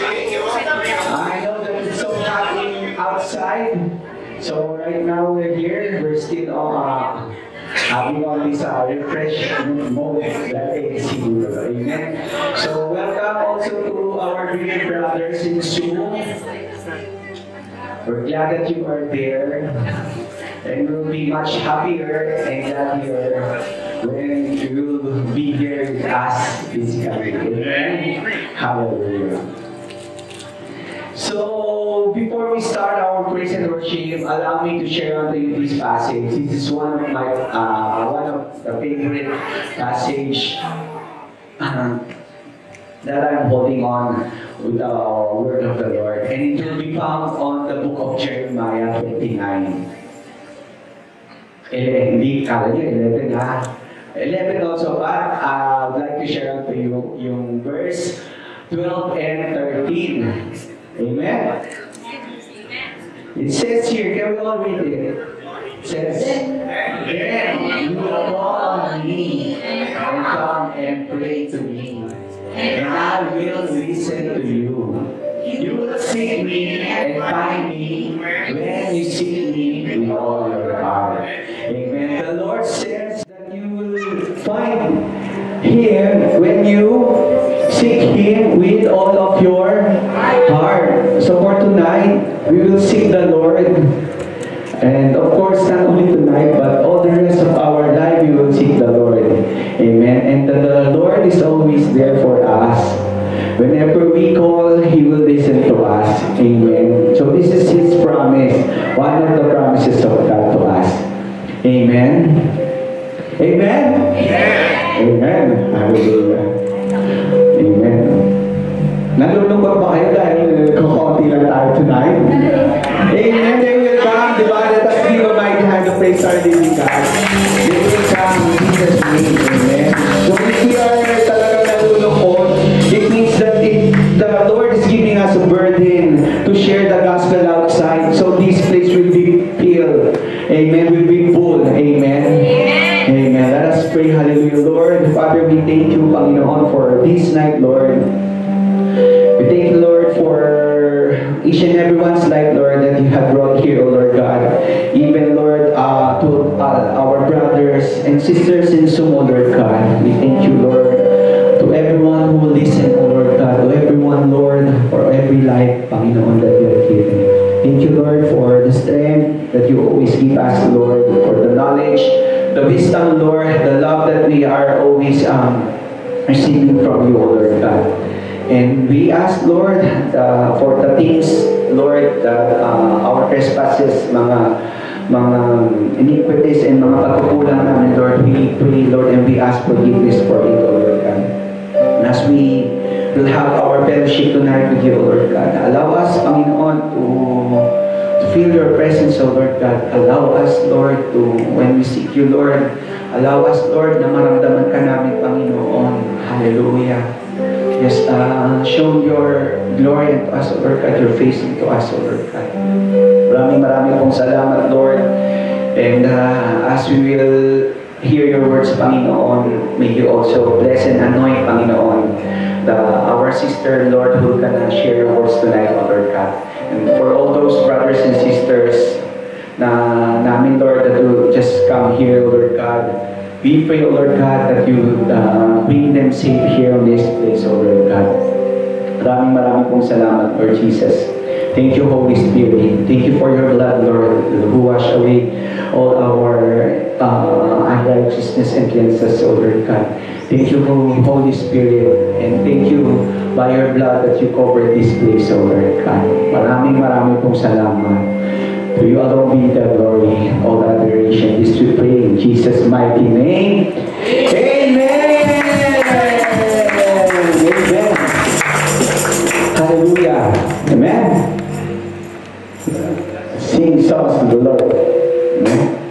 I know that it's so hot outside. So right now we're here. We're still having all this refreshment mode that is here. Amen. So welcome also to our dear brothers in Zoom. We're glad that you are there. And we'll be much happier and gladier when you will be here with us physically. Amen. Hallelujah. So, before we start our praise and worship, allow me to share unto you this passage. This is one of the favorite passage that I'm holding on with the word of the Lord. And it will be found on the book of Jeremiah 29. Hindi, kala nyo, 11 ha. 11 also, but I would like to share unto you yung verse 12 and 13. Amen? It says here, can we all read it? It says, "Then you will call on me and come and pray to me, and I will listen to you. You will seek me and find me when you seek me with all your heart." Amen. The Lord says that you will find Him when you seek Him with all of your heart. So for tonight, we will seek the Lord. And of course, not only tonight, but all the rest of our life, we will seek the Lord. Amen. And the Lord is always there for us. Whenever we call, He will listen to us. Amen. So this is His promise. One of the promises of God to us. Amen. Amen. Amen. Hallelujah. Amen. Nalulungkot ba kayo dahil kukunti lang tayo tonight? Amen. They will come, diba? Let us give a mighty hand of praise our living God. They will come in Jesus' name. Amen. So if we are talagang nalulungkot, it means that the Lord is giving us a burden to share the gospel outside. So this place will be filled. Amen. Will be full. Amen. Amen. Let us pray. Hallelujah. Lord, Father, we thank you, Panginoon, for this night, Lord. We thank you, Lord, for each and everyone's life, Lord, that you have brought here, O Lord God. Even, Lord, to our brothers and sisters in Zoom, O Lord God. We thank you, Lord, to everyone who will listen, O Lord God. To everyone, Lord, for every life, Panginoon, that you have given. Thank you, Lord, for the strength that you always give us, Lord, for the knowledge, the wisdom, Lord, the love that we are always receiving from you, O Lord God. And we ask, Lord, for the things, Lord, that our trespasses, mga iniquities and mga pagkukulang namin, Lord, we pray, Lord, and we ask forgiveness for it, O Lord God. And as we will have our fellowship tonight with you, O Lord God, allow us, Panginoon, to feel your presence, O Lord God. Allow us, Lord, to, when we seek you, Lord, allow us, Lord, na maramdaman ka namin, Panginoon. Hallelujah. Just show your glory unto us, O Lord God, your face into us, O Lord God. Maraming pong salamat, Lord. And as we will hear your words, Panginoon, may you also bless and anoint, Panginoon, our sister, Lord, who can share your words tonight, O Lord God. And for all those brothers and sisters namin, Lord, that will just come here, O Lord God, we pray, O Lord God, that you bring them safe here on this place, O Lord God. Maraming pong salamat, Lord Jesus. Thank you, Holy Spirit. Thank you for your blood, Lord, who wash away all our unrighteousness and cleanses, O Lord God. Thank you, Holy Spirit, and thank you by your blood that you covered this place, O Lord God. Maraming pong salamat. To you alone be the glory, all the adoration. This we pray in Jesus' mighty name. Amen. Amen. Hallelujah. Amen. Sing songs to the Lord. Amen.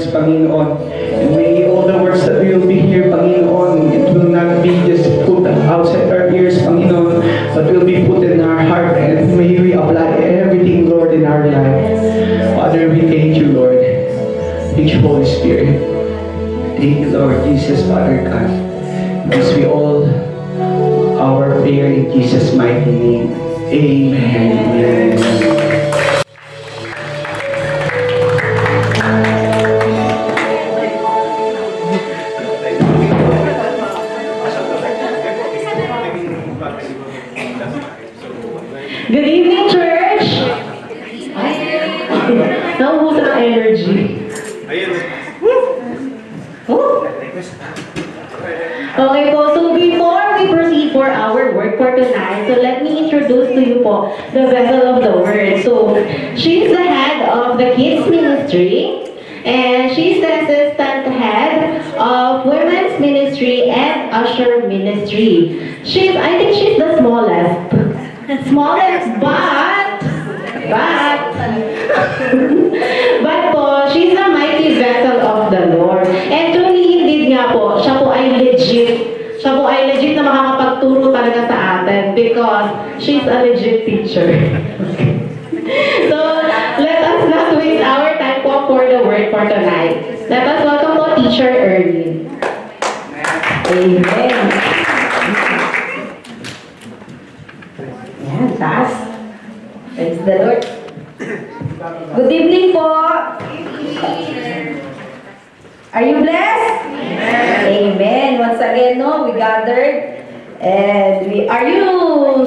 Panginoon. And may all the words that will be here, Panginoon, it will not be just put outside our ears, Panginoon, but will be put in our heart, and may we apply everything, Lord, in our life. Father, we thank you, Lord. Thank you, Holy Spirit. Thank you, Lord Jesus, Father God. Because we all our prayer in Jesus' mighty name. Amen. Good evening, church! Naubusan ng energy. Okay po, so before we proceed for our work for tonight, so let me introduce to you po the vessel of the word. So, she's the head of the kids ministry, and she's the assistant head of women's ministry and usher ministry. I think she's the smallest. But po, she's a mighty vessel of the Lord. And truly indeed nga po, siya po ay legit na makakapagturo talaga sa atin because she's a legit teacher. So, let us not waste our time po for the word for tonight. Let us welcome po Teacher Ernie. Amen. Yan, taas. Praise the Lord. Good evening po. Are you blessed? Amen. Amen. Once again, we gathered, and are you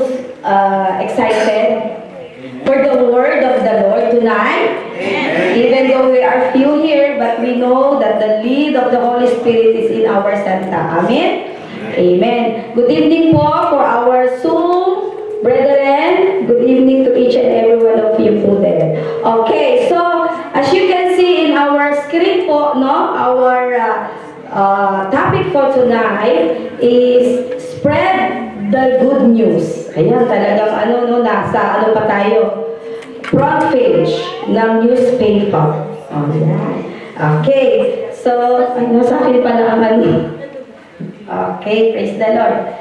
excited for the word of the Lord tonight? Amen. Even though we are few here, but we know that the lead of the Holy Spirit is in our center. Amen. Amen. Good evening po for our Zoom brethren. Good evening to each and every one of you po there. Okay, so as you can see in our screen po, our topic for tonight is spread the good news. Ayan, talagang nasa pa tayo? Front page ng newspaper. Ayan. Okay, so nasa akin pala ang Okay, praise the Lord.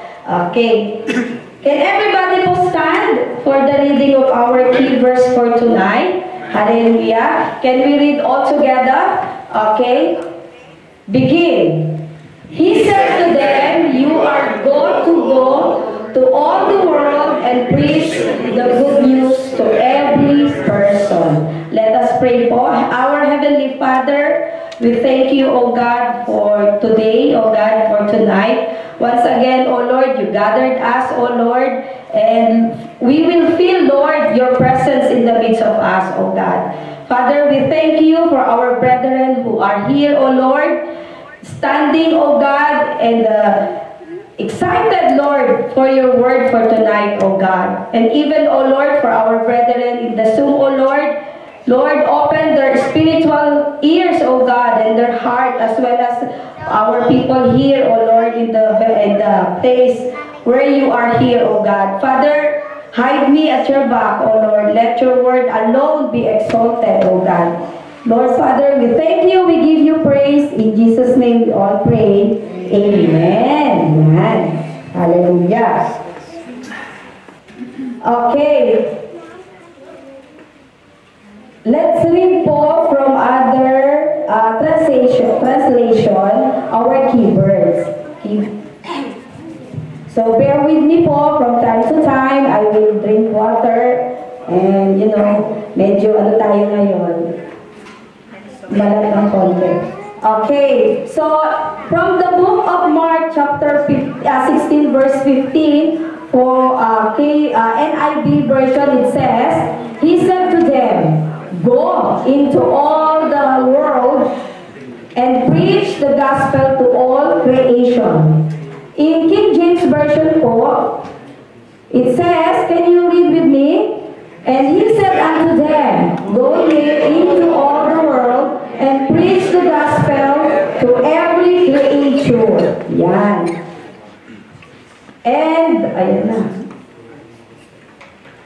Okay. Can everybody po stand for the reading of our key verse for tonight? Hallelujah. Can we read all together? Okay. Begin. He said to them, you are going to go to all the world and preach the good news to every person. Let us pray po. Our Heavenly Father, we thank you, O God, for today, O God, for tonight. Once again, O Lord, you gathered us, O Lord, and we will feel, Lord, your presence in the midst of us, O God. Father, we thank you for our brethren who are here, O Lord, standing, O God, and excited, Lord, for your word for tonight, O God. And even, O Lord, for our brethren in the Zoom, O Lord, open their spiritual ears, O God, and their heart, as well as our people here, O Lord, in the place where you are here, O God. Father, hide me at your back, O Lord. Let your word alone be exalted, O God. Lord, Father, we thank you, we give you praise. In Jesus' name we all pray. Amen. Amen. Hallelujah. Okay. Let's read po from other translation our keywords. So bear with me po from time to time. I will drink water and medyo tayo ngayon. Malat ng konti. Okay, so from the book of Mark chapter 16 verse 15 for NIV version it says, he said to them, go into all the world and preach the gospel to all creation. In King James Version po, it says, can you read with me? And he said unto them, go ye into all the world and preach the gospel to every creature. Yan. And, ayan na.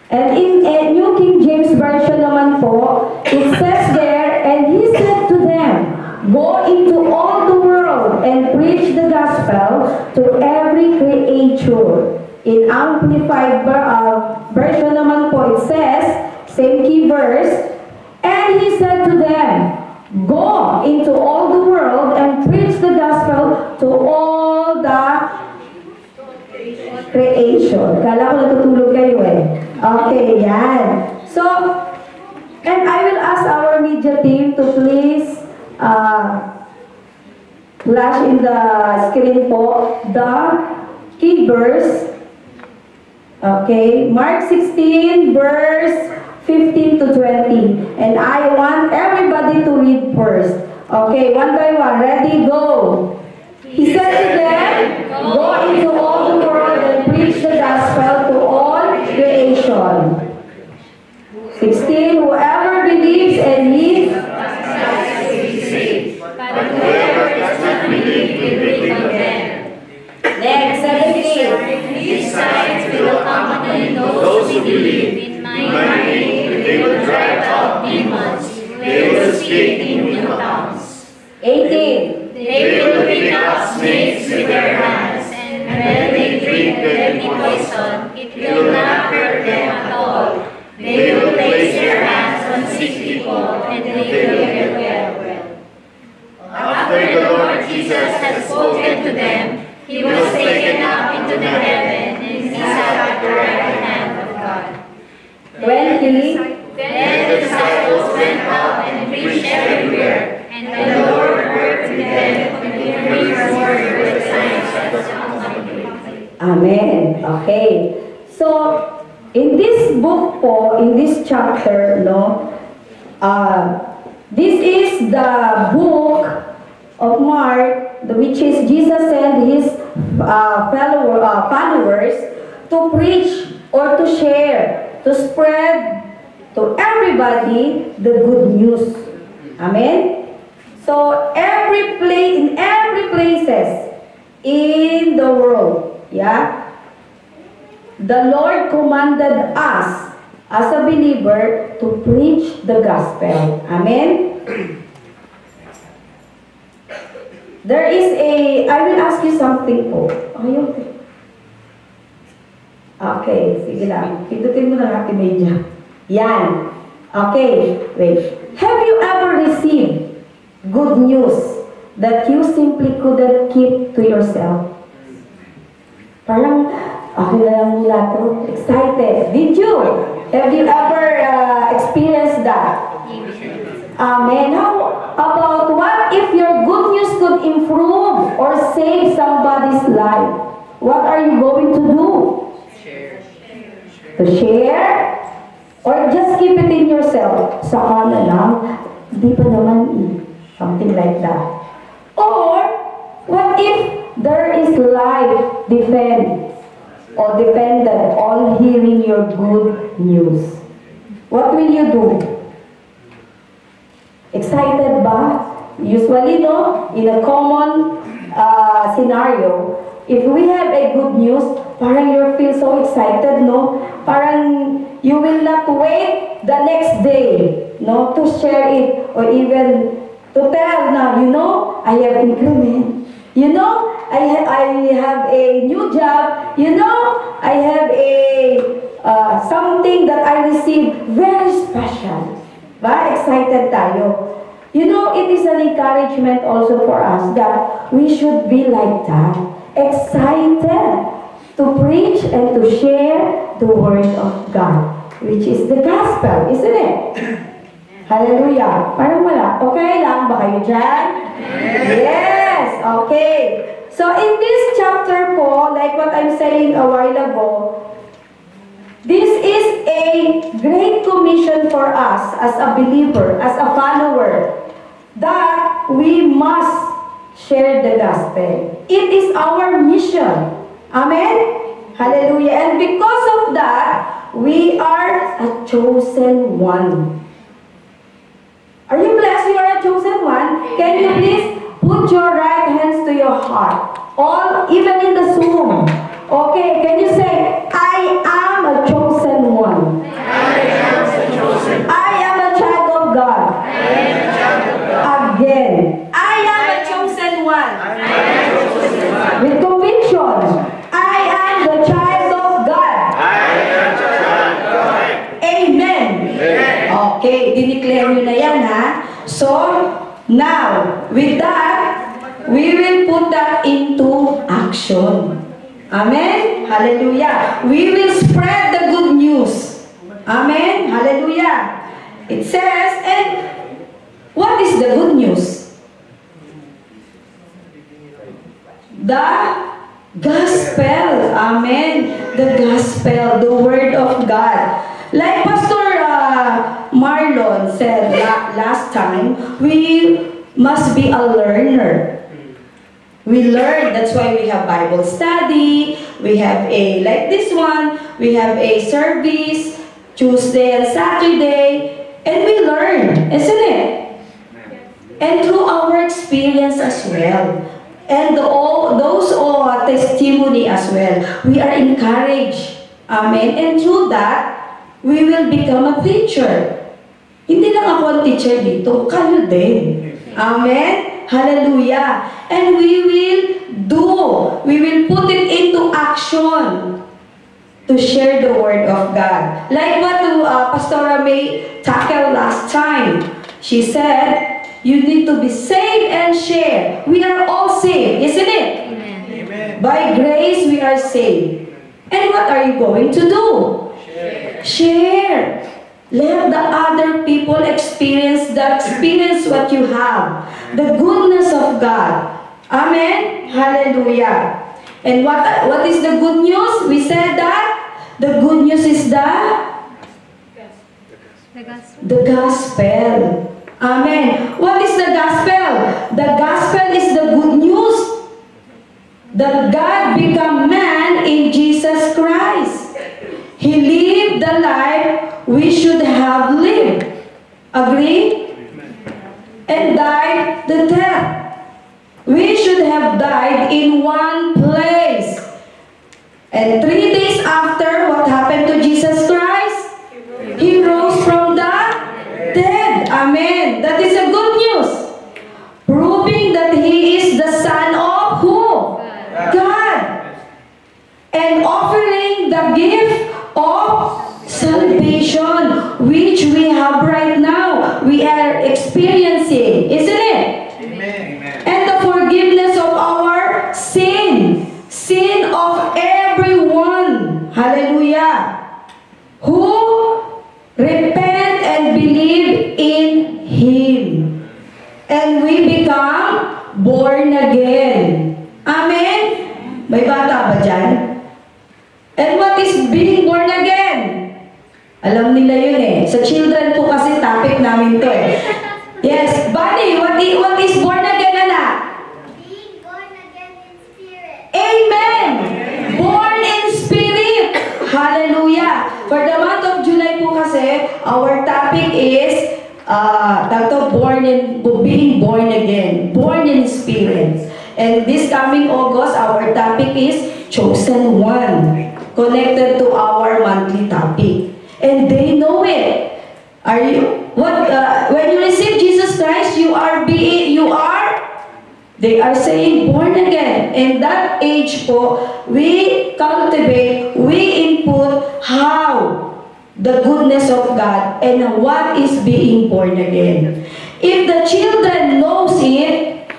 And in New King James Version naman po, it says there, and he said to them, Go into all the world and preach the gospel to every creature. In Amplified version naman po, it says, same key verse, and he said to them, go into all the world and preach the gospel to all the creation. Kala ko natutulog kayo eh. Okay, yan. So, and I will ask our media team to please flash in the screen po the key verse. Okay, Mark 16 verse 15 to 20. And I want everybody to read first. Okay, one by one. Ready, go. He said to them, go into all the world and preach the gospel to all creation. 16, whoever believes and lives, but whoever does not believe will be condemned. Next, 17. These signs will accompany those who believe. In my name they will drive out demons. They will speak in new tongues. 18. They will pick up snakes with their hands, and when they drink the deadly poison, it will not hurt them at all. They will place their hands on sick people, and they will get well. After the Lord Jesus had spoken to them, he was taken up into the heaven, and he sat at the right hand of God. 20. Then the disciples went out and preached everywhere, and the Lord worked with them, confirming his word with signs that accompanied. Amen. Okay. So, in this book po, in this chapter, no, this is the book of Mark, which is Jesus sent his followers to preach or to share, to spread to everybody the good news. Amen? So, in every places in the world, yeah, the Lord commanded us as a believer to preach the gospel. Amen? There is I will ask you something po. Okay, sige lang. Pindutin mo na Happy Media. Yan. Okay, wait. Have you ever received good news that you simply couldn't keep to yourself? Parang, okay na lang mula to. Excited. Did you? Have you ever experienced that? Amen. How about what if your good news could improve or save somebody's life? What are you going to do? To share? Or just keep it in yourself? Saka na lang, di pa naman something like that. Or, what if there is life dependent on hearing your good news? What will you do? Excited ba? Usually, no? In a common scenario, if we have a good news, parang you feel so excited, no? Parang you will not wait the next day, no? To share it or even to tell now, you know, I have increment. You know, I have a new job. You know, I have something that I received very special. Ba? Excited tayo. You know, it is an encouragement also for us that we should be like that. Excited to preach and to share the word of God, which is the gospel, isn't it? Hallelujah. Parang wala. Okay lang ba kayo dyan? Yes. Okay. So in this chapter po, like what I'm saying a while ago, this is a great commission for us as a believer, as a follower, that we must share the gospel. It is our mission. Amen? Hallelujah. And because of that, we are a chosen one. Are you blessed you are a chosen one? Can you please put your right hands to your heart? All, even in the Zoom. Okay, can you say, I am a chosen one. I am a chosen. I am a child of God. I am a child of God. Again, With conviction. I am the child of God. Amen. Okay, dineclare nyo na yan, ha? So, now, with that, we will put that into action. Amen? Hallelujah. We will spread the good news. Amen? Hallelujah. It says, and what is the good news? The gospel. Amen. The gospel, the word of God. Like Pastor Marlon said last time, we must be a learner. We learn. That's why we have Bible study. We have like this one, we have a service Tuesday and Saturday, and we learn, isn't it? And through our experience as well, and those testimony as well, we are encouraged. Amen. And through that, we will become a teacher. Hindi lang ako ang teacher dito, kayo din. Amen. Hallelujah. And we will put it into action to share the word of God. Like what Pastora May tackled last time. She said, you need to be saved and share. We are all saved, isn't it? Amen. By grace we are saved. And what are you going to do? Share. Let the other people experience what you have. The goodness of God. Amen? Hallelujah. And what is the good news? We said that the good news is the gospel. Amen. What is the gospel? The gospel is the good news that God became man in Jesus Christ. He lived the life we should have lived. Agree? And died the death. We should have died in one place. And 3 days after, what happened to Jesus Christ? He rose from the dead. Amen. That is a good news. Proving that He is the Son of who? God. And offering the gift of salvation, which we have right now. We are experiencing, isn't it? Amen. And the forgiveness of our sin. Sin of everyone. Hallelujah. Who repent and believe in Him. And we become born again. Amen? May bata ba dyan? And what is being born again? Alam nila yun eh. Sa children po kasi topic namin to eh. Yes, Bunny, what is born again, anak? Being born again in spirit. Amen! Born in spirit. Hallelujah! For the month of July po kasi, our topic is being born again. Born in spirit. And this coming August, our topic is Chosen One. Connected to our monthly topic. And they know it. When you receive Jesus Christ, they are saying born again. In that age po, we cultivate, we input how the goodness of God and what is being born again. If the children knows it,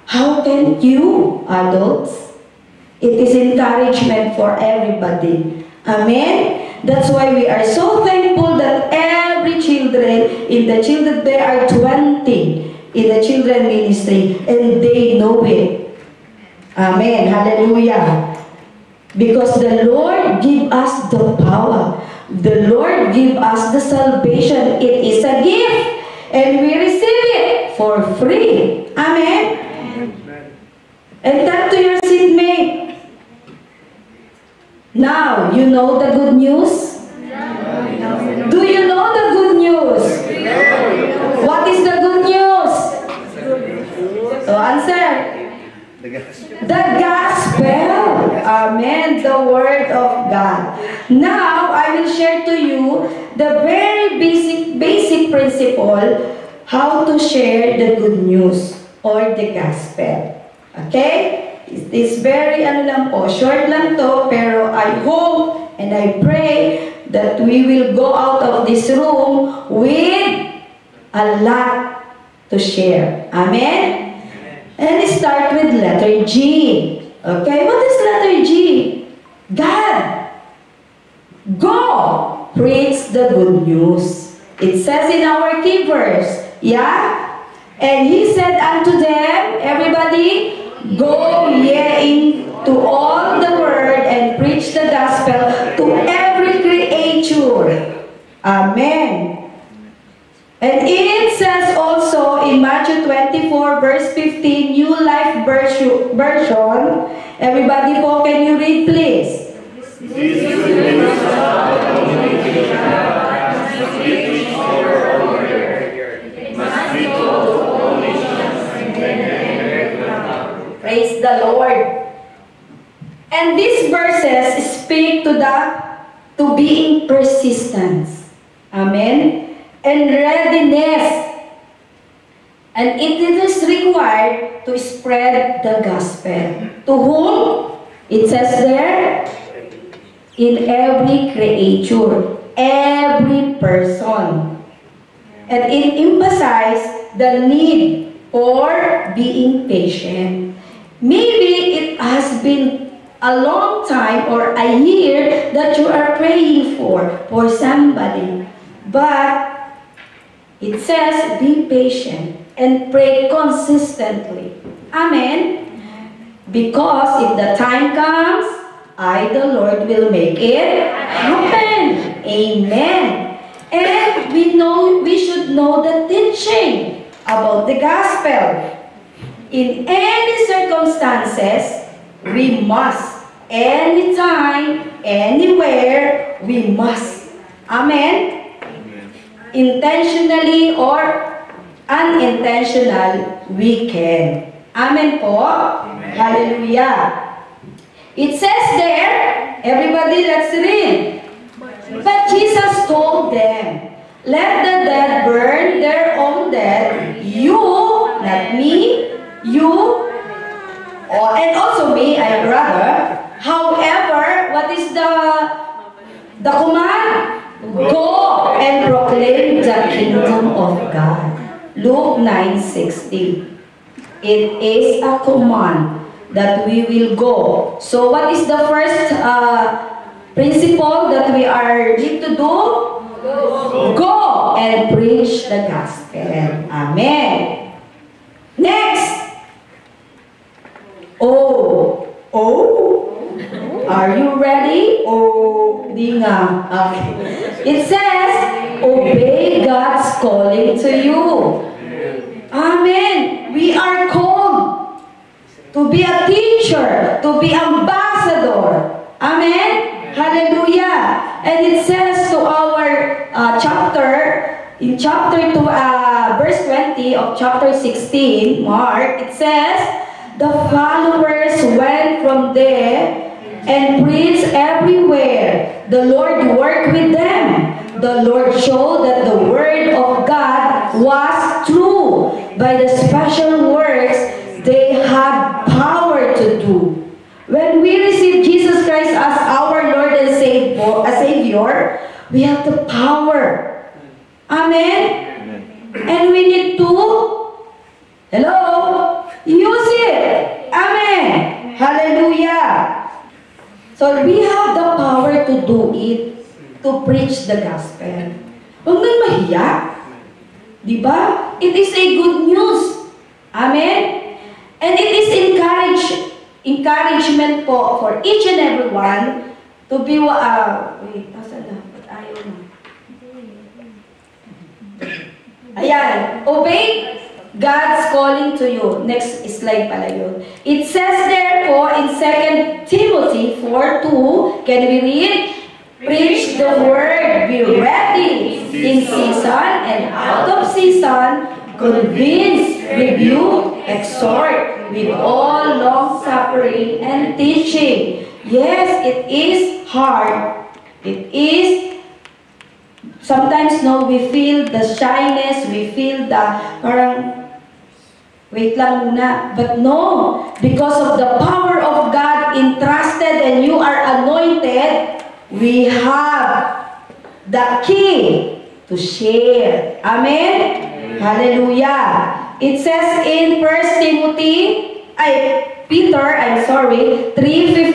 how can you, adults? It is encouragement for everybody. Amen? That's why we are so thankful that every there are 20 in the children ministry, and they know it. Amen. Hallelujah. Because the Lord give us the power. The Lord give us the salvation. It is a gift, and we receive it for free. Amen. And tell to your seatmate, now, you know the good news? Do you know the good news? What is the good news? So answer. The gospel. Amen. The word of God. Now, I will share to you the very basic principle how to share the good news or the gospel. Okay? it is very short lang to, pero I hope and I pray that we will go out of this room with a lot to share. Amen? And start with letter G. Okay, what is letter G? God. Go, preach the good news. It says in our key verse, yeah? And he said unto them, everybody, go ye into all the world and preach the gospel to every creature. Amen. And it says also in Matthew 24 verse 15, New Life Version. Everybody po, can you read please? Praise the Lord. And these verses speak to being persistence. Amen. And readiness. And it is required to spread the gospel. To whom? It says there, in every creature, every person. And it emphasizes the need for being patient. Maybe it has been a long time or a year that you are praying for somebody. But it says, be patient and pray consistently. Amen? Because if the time comes, I, the Lord, will make it happen. Amen. And we should know the teaching about the gospel. In any circumstances, we must. Anytime, anywhere, we must. Amen? Intentionally or unintentional, we can. Amen po? Amen. Hallelujah. It says there, everybody let's read. But Jesus told them, let the dead burn their own dead. You, not me, you, and also me, I rather. However, what is the command? Go and proclaim the kingdom of God. Luke 9:60. It is a command that we will go. So what is the first principle that we are need to do? Go and preach the gospel. Amen. Next. Are you ready? Di nga. Okay. It says, obey God's calling to you. Amen. We are called to be a teacher, to be ambassador. Amen. Hallelujah. And it says to our in chapter 2, verse 20 of chapter 16, Mark, it says, the followers went from there and preached everywhere. The Lord worked with them. The Lord showed that the word of God was true by the special works they had power to do. When we receive Jesus Christ as our Lord and Savior, we have the power. Amen? And we need to, use it. Amen. Hallelujah. So we have the power to do it, to preach the gospel. Huwag nang mahiya. Diba? It is a good news. Amen? And it is encouragement po for each and every one to be, Ayan, obey God's calling to you. Next slide pala yun. It says therefore in 2 Timothy 4:2, can we read? Preach the word, be ready in season and out of season, convince, rebuke, exhort with all long suffering and teaching. Yes, it is hard. It is sometimes we feel the shyness, we feel the parang Wait lang muna. But no, because of the power of God entrusted and you are anointed, we have the key to share. Amen? Hallelujah. It says in 1 Peter, 3:15,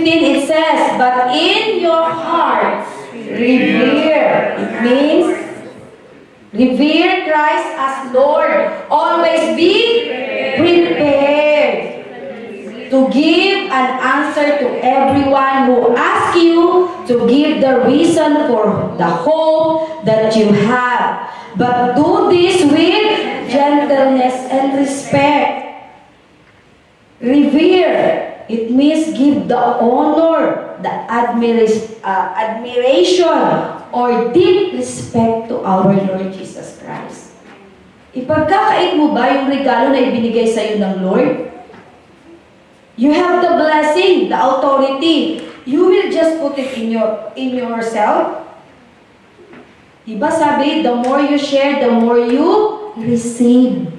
it says, but in your hearts, revere. It means, revere Christ as Lord. Always be prepared to give an answer to everyone who asks you to give the reason for the hope that you have. But do this with gentleness and respect. Revere. It means give the honor, the admiration, or deep respect to our Lord Jesus Christ. Ipagkakait mo ba yung regalo na ibinigay sa iyo ng Lord? You have the blessing, the authority. You will just put it in yourself. Diba sabi, the more you share, the more you receive.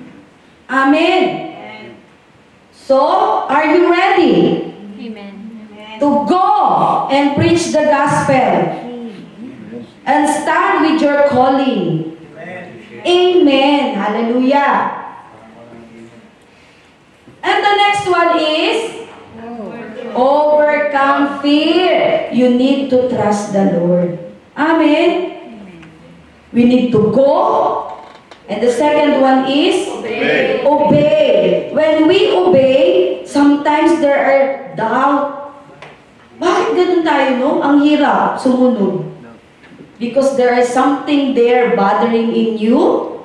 Amen. So, are you ready? Amen. To go and preach the gospel and stand with your calling. Amen. Hallelujah. And the next one is overcome fear. You need to trust the Lord. Amen. We need to go. And the second one is obey. When we obey, sometimes there are doubt. Bakit ganun tayo, no? Ang hirap sumunod. Because there is something there bothering in you.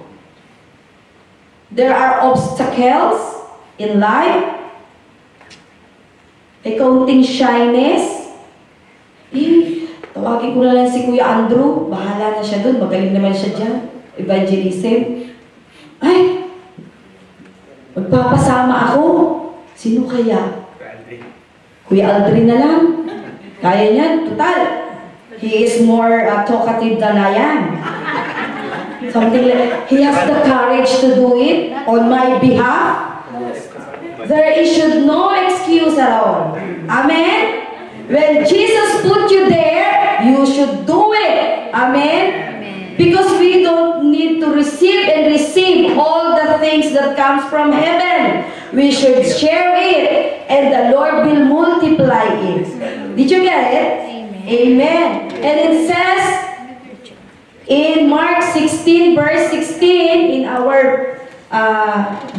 There are obstacles in life. May kaunting shyness. Tawagin ko na lang si Kuya Andrew. Bahala na siya doon. Magaling naman siya dyan. Evangelism. Ay! Magpapasama ako. Sino kaya? Kuya Aldrin na lang. Kaya niyan. Total. He is more talkative than I am. Something like, he has the courage to do it on my behalf. There should no excuse at all. Amen? When Jesus put you there, you should do it. Amen? Because we don't need to receive all the things that comes from heaven. We should share it, and the Lord will multiply it. Did you get it? Amen. And it says in Mark 16, verse 16, in our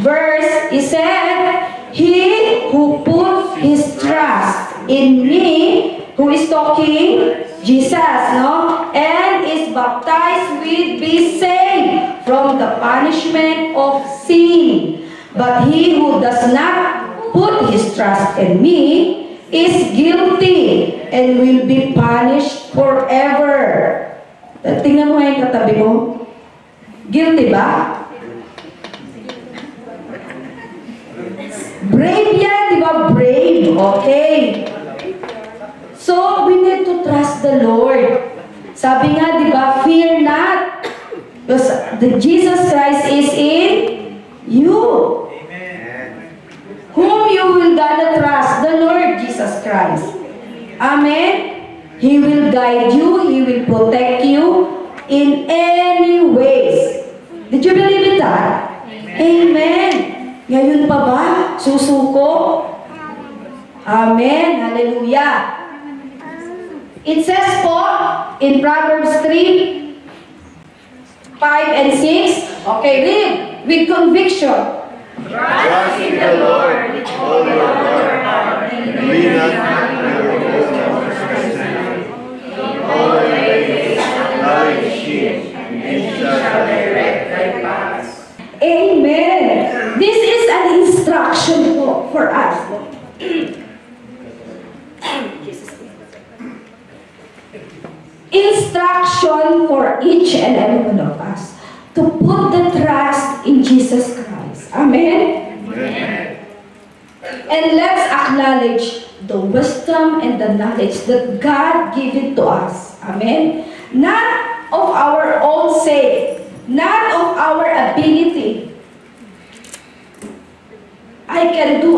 verse, it said, he who puts his trust in me, who is talking, Jesus, no? And is baptized will be saved from the punishment of sin. But he who does not put his trust in me is guilty and will be punished forever. Tingnan mo nga yung katabi mo. Guilty ba? Brave yan, di ba? Brave. Okay. So, we need to trust the Lord. Sabi nga, di ba, fear not. Because Jesus Christ is in you. Amen. Whom you will gonna trust? The Lord Jesus Christ. Amen? He will guide you. He will protect you in any ways. Did you believe in that? Amen. Ngayon pa ba? Susuko? Amen. Hallelujah. It says po in Proverbs 3, 5 and 6. Okay, read with conviction. Trust in the Lord with all your heart, and lean not on your own understanding. In all your ways acknowledge Him, and He shall direct thy paths. Amen. This is an instruction for us. Instruction for each and every one of us to put the trust in Jesus Christ. Amen? Amen. And let's acknowledge the wisdom and the knowledge that God given to us. Amen? Not of our own sake, not of our ability, I can do,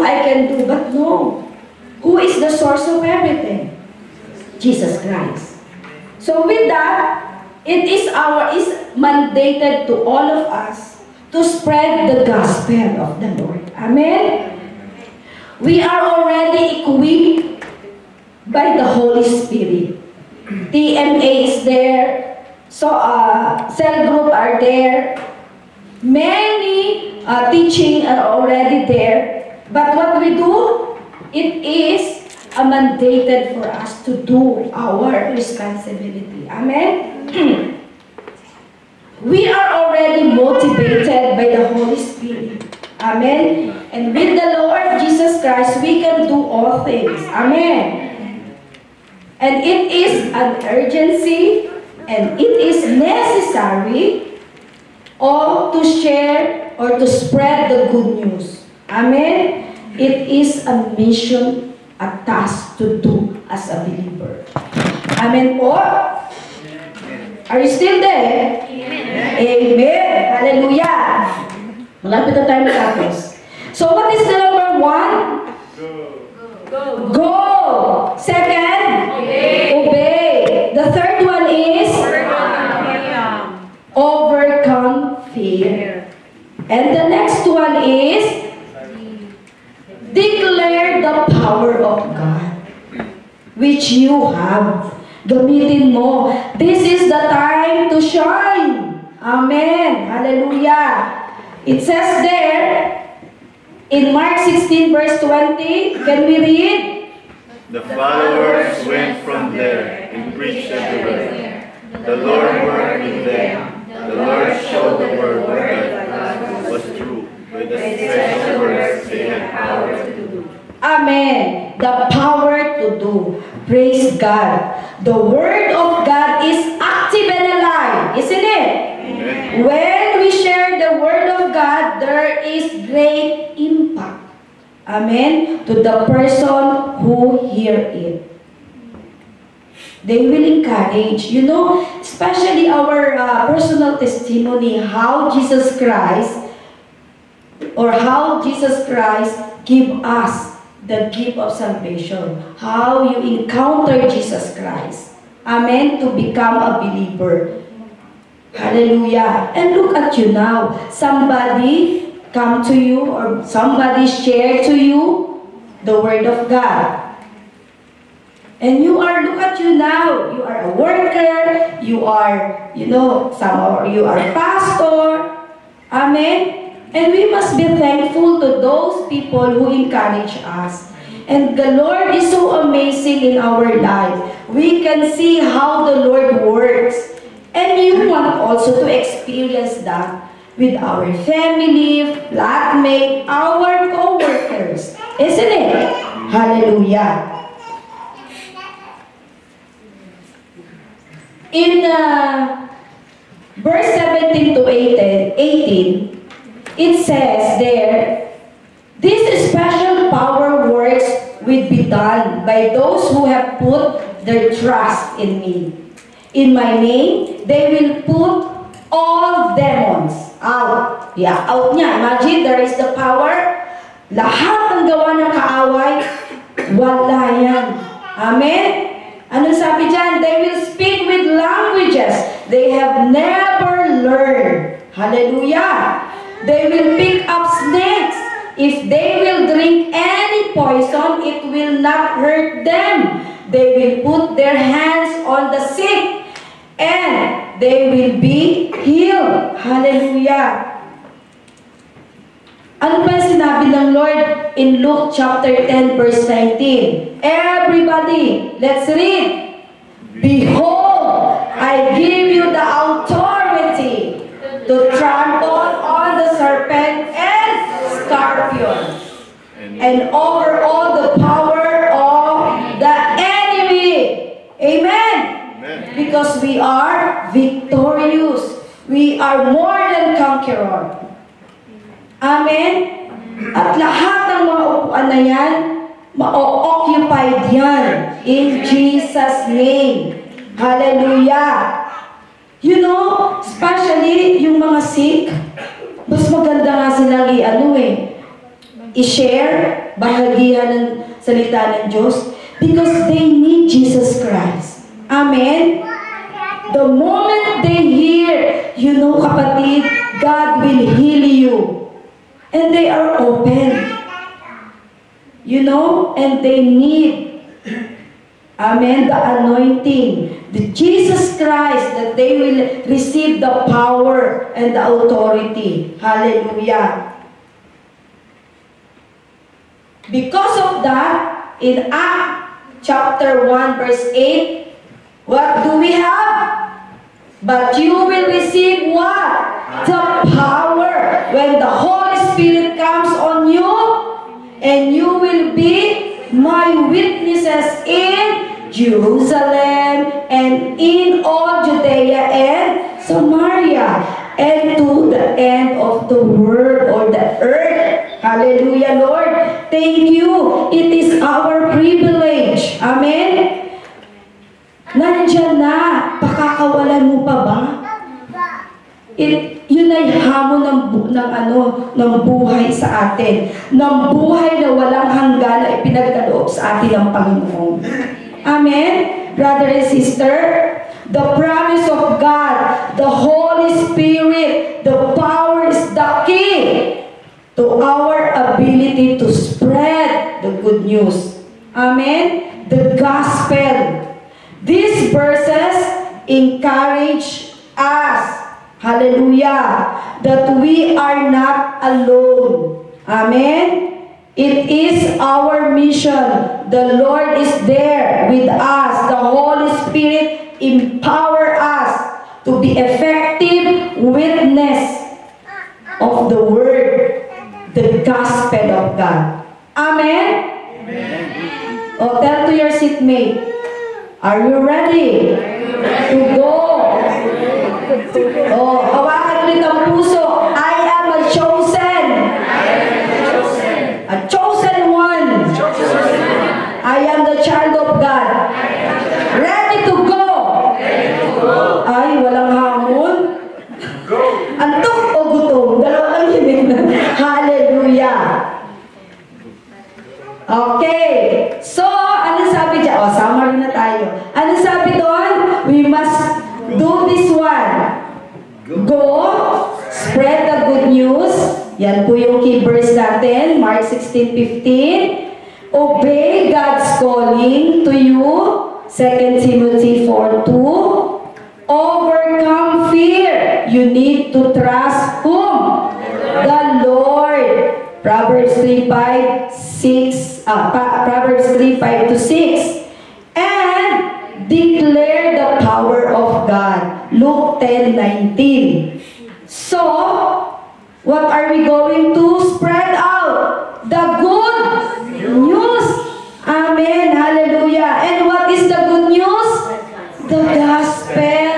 but no. Who is the source of everything? Jesus Christ. So with that, it is mandated to all of us to spread the gospel of the Lord. Amen? We are already equipped by the Holy Spirit. TMA is there. So, cell group are there. Many teaching are already there. But what we do, it is mandated for us to do our responsibility. Amen? We are already motivated by the Holy Spirit. Amen? And with the Lord Jesus Christ, we can do all things. Amen? And it is an urgency, and it is necessary to share or to spread the good news. Amen? It is a mission, a task to do as a believer. Amen po? Are you still there? Amen. Amen. Hallelujah. Malapit na tayo matapos. So what is the number one? Go. Second? Obey. The third one is? Overcome fear. And the next one is? Declare the power of God, which you have. Gamitin mo. This is the time to shine. Amen. Hallelujah. It says there, in Mark 16 verse 20, can we read? The followers went from there and preached everywhere. The Lord worked with them. The Lord showed the word that God was true, with the special works they had power to do. Amen. The power to do. Praise God. The Word of God is active and alive, isn't it? Amen. When we share the Word of God, there is great impact. Amen. To the person who hear it. They will encourage, especially our personal testimony, how Jesus Christ give us the gift of salvation. How you encounter Jesus Christ. Amen. To become a believer. Hallelujah. And look at you now. Somebody come to you or somebody share to you the Word of God. And look at you now. You are a worker. You are, you are a pastor. Amen. And we must be thankful to those people who encourage us. And the Lord is so amazing in our life. We can see how the Lord works. And you want also to experience that with our family, flatmate, our co-workers. Isn't it? Hallelujah. In verse 17 to 18, it says there, this special power works will be done by those who have put their trust in me. In my name, they will put all demons out. Yeah, out niya. Imagine, there is the power. Lahat ng gawa ng kaaway, wala yan. Amen? Ano sabi dyan? They will speak with languages they have never learned. Hallelujah! They will pick up snakes. If they will drink any poison, it will not hurt them. They will put their hands on the sick, and they will be healed. Hallelujah! Ano ba sinabi ng Lord in Luke chapter 10 verse 19? Everybody, let's read. Behold, I give you the authority to trample on the serpent and scorpion, and over all the power of the enemy. Amen. Because we are victorious. We are more than conqueror. Amen? At lahat ng mga upuan na yan, ma-occupied yan in Jesus' name. Hallelujah! Especially yung mga sick, mas maganda nga silang i-share, bahagihan ng salita ng Diyos because they need Jesus Christ. Amen? The moment they hear, you know kapatid, God will heal you. And they are open. You know, and they need, amen, the anointing, the Jesus Christ, that they will receive the power and the authority. Hallelujah. Because of that, in Acts chapter 1 verse 8, what do we have? But you will receive what? The power when the Holy Spirit comes on you, and you will be my witnesses in Jerusalem and in all Judea and Samaria and to the end of the world or the earth. Hallelujah, Lord. Thank you. It is our privilege. Amen. Nandiyan na. Pakakawalan mo pa ba? Yun ay hamon ng buhay sa atin. Ng buhay na walang hanggan na ipinagkaloob sa atin ng Panginoon. Amen? Brother and sister, the promise of God, the Holy Spirit, the power is the key to our ability to spread the good news. Amen? The gospel. These verses encourage us, hallelujah, that we are not alone. Amen? It is our mission. The Lord is there with us. The Holy Spirit empower us to be effective witness of the Word, the gospel of God. Amen? Amen. Oh, tell to your seatmate, are you ready to go? Oh, hawakan ulit ang puso. I am a chosen. A chosen one. I am the child of God. Ready to go. Ay, walang hamon. Antok o gutom? Dalawa lang yun. Hallelujah. Okay. So, ano sabi dyan? O, summary na tayo. Ano sabi doon? We must do this one. Go, spread the good news. Yan po yung key verse natin, Mark 16:15. Obey God's calling to you, 2 Timothy 4:2. Overcome fear. You need to trust whom? The Lord. Proverbs 3:5-6. Proverbs 3:5-6. And declare the power of God. Luke 10:19. So, what are we going to spread out? The good news. Amen. Hallelujah. And what is the good news? The gospel.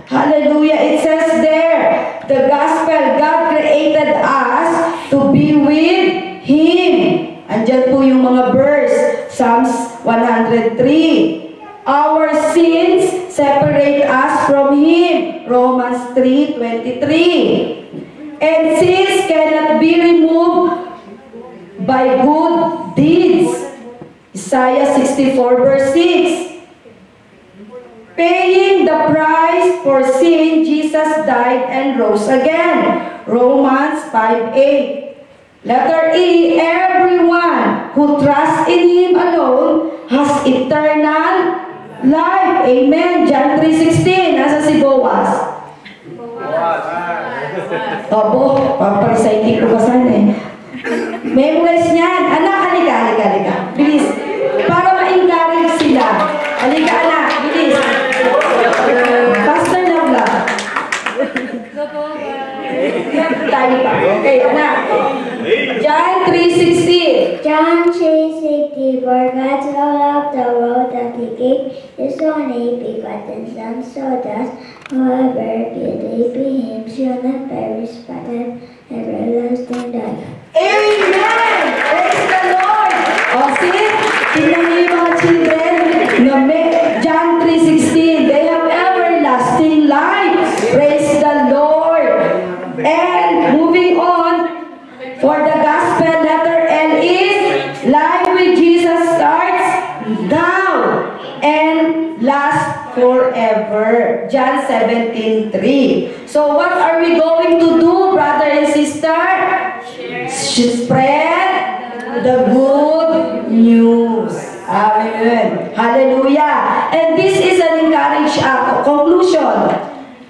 Hallelujah. It says there, the gospel, God created us to be with Him. Andyan po yung mga verse. Psalms 103. Our sins separate us from Him. Romans 3:23. And sins cannot be removed by good deeds. Isaiah 64:6. Paying the price for sin, Jesus died and rose again. Romans 5:8. Letter E, everyone who trusts in Him alone has eternal life. Amen. John 3:16. Nasa si Boaz. Opo, paparecite ko pa sana eh. Memorize niyan. Anak, halika. Bilis. Para ma-encourage sila. Halika, anak. Bilis. Pastor na vlog. Tayo pa. Okay, anak. John 3:16. John 3:16. For God so loved the world that He gave His only begotten Son, so that whoever believes in Him shall not perish but have everlasting life. Amen! Praise the Lord! O, see? Tingnan niyo yung mga children na John 3:16. They have everlasting life. Praise the Lord! And moving on, for the gospel, letter L forever. John 17:3. So what are we going to do, brother and sister? Spread the good news. Amen. Hallelujah. And this is an encouraging conclusion.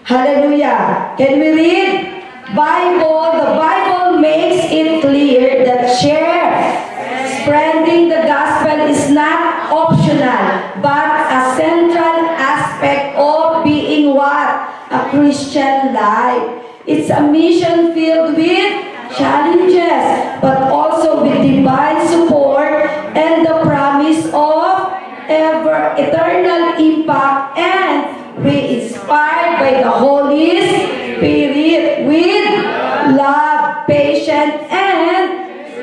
Hallelujah. Can we read? The Bible makes it clear that spreading the gospel is not optional, but a central aspect of being what? A Christian life. It's a mission filled with challenges, but also with divine support and the promise of eternal impact, and be inspired by the Holy Spirit with love, patience, and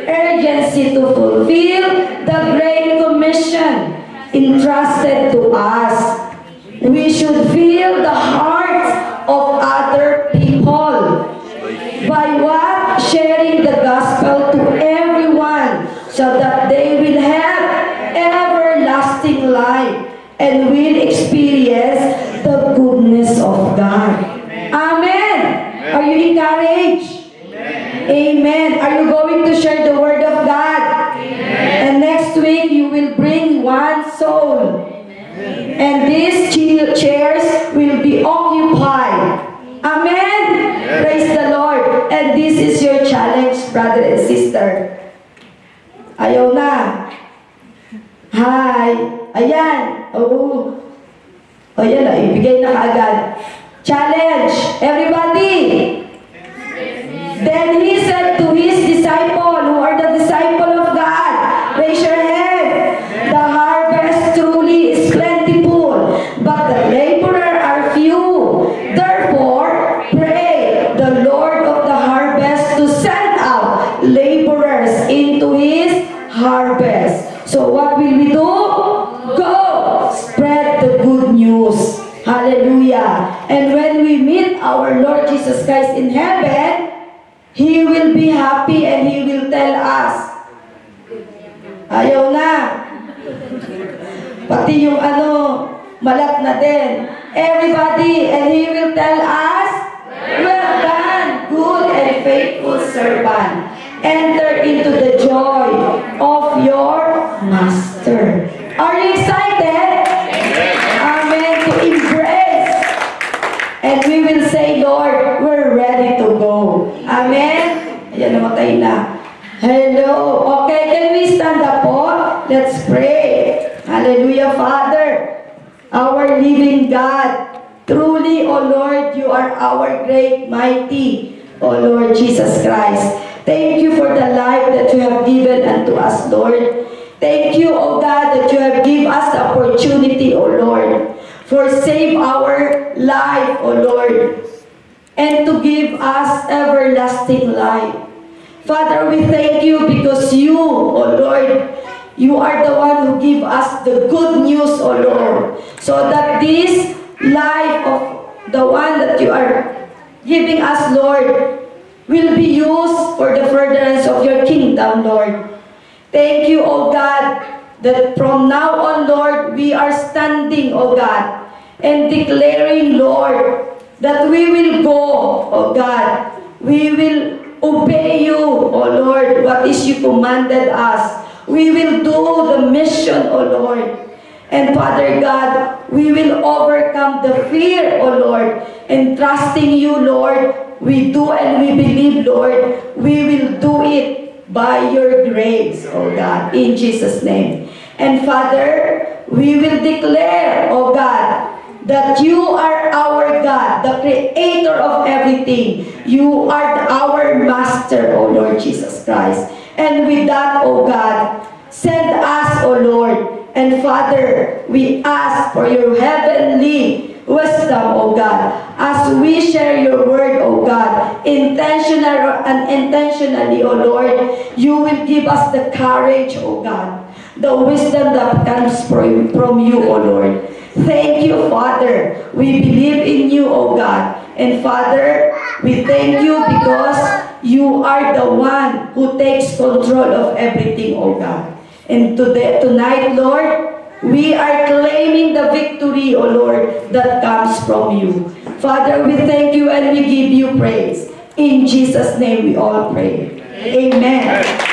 urgency to fulfill the Great Commission entrusted to us. We should feel the hearts of other people by what? Sharing the gospel to everyone so that they will have everlasting life and will experience the goodness of God. Amen. Are you encouraged? Amen. Are you going to share the word of God? And next week you will bring one soul. And these chairs will be occupied. Amen. Praise the Lord. And this is your challenge, brother and sister. Ayaw na. Hi. Ayan. Oh. Ayan na. Ibigay na kaagad. Challenge. Everybody. Then he said to his disciple, who are the disciple of God, raise your hand. The harvest truly is plentiful, but the laborer are few. Therefore, pray the Lord of the harvest to send out laborers into his harvest. So what will we do? Go! Spread the good news. Hallelujah. And when we meet our Lord Jesus Christ in heaven, He will be happy and He will tell us, ayaw na. Pati yung malat na din. Everybody, and He will tell us, well done, good and faithful servant. Enter into the joy of your master. Are you excited? Amen. To embrace. And we will say, Lord, we're ready to go. Amen. Ayan, namatay na. Hello. Okay, can we stand up po? Let's pray. Hallelujah, Father. Our living God. Truly, O Lord, you are our great, mighty, O Lord Jesus Christ. Thank you for the life that you have given unto us, Lord. Thank you, O God, that you have given us the opportunity, O Lord, for save our life, O Lord, and to give us everlasting life. Father, we thank you because you, O Lord, you are the one who give us the good news, O Lord, so that this life of the one that you are giving us, Lord, will be used for the furtherance of your kingdom, Lord. Thank you, O God, that from now on, Lord, we are standing, O God, and declaring, Lord, that we will go, O God. We will obey you, O Lord, what is you commanded us. We will do the mission, O Lord. And Father God, we will overcome the fear, O Lord, and trusting you, Lord, we do and we believe, Lord, we will do it by your grace, O God, in Jesus' name. And Father, we will declare, O God, that you are our God, the creator of everything. You are our master, O Lord Jesus Christ. And with that, O God, send us, O Lord. And Father, we ask for your heavenly wisdom, O God, as we share your word, O God, intentional or unintentionally, O Lord, you will give us the courage, O God, the wisdom that comes from you, O Lord. Thank you, Father. We believe in you, O God. And Father, we thank you because you are the one who takes control of everything, O God. And tonight, Lord, we are claiming the victory, O Lord, that comes from you. Father, we thank you and we give you praise. In Jesus' name we all pray. Amen.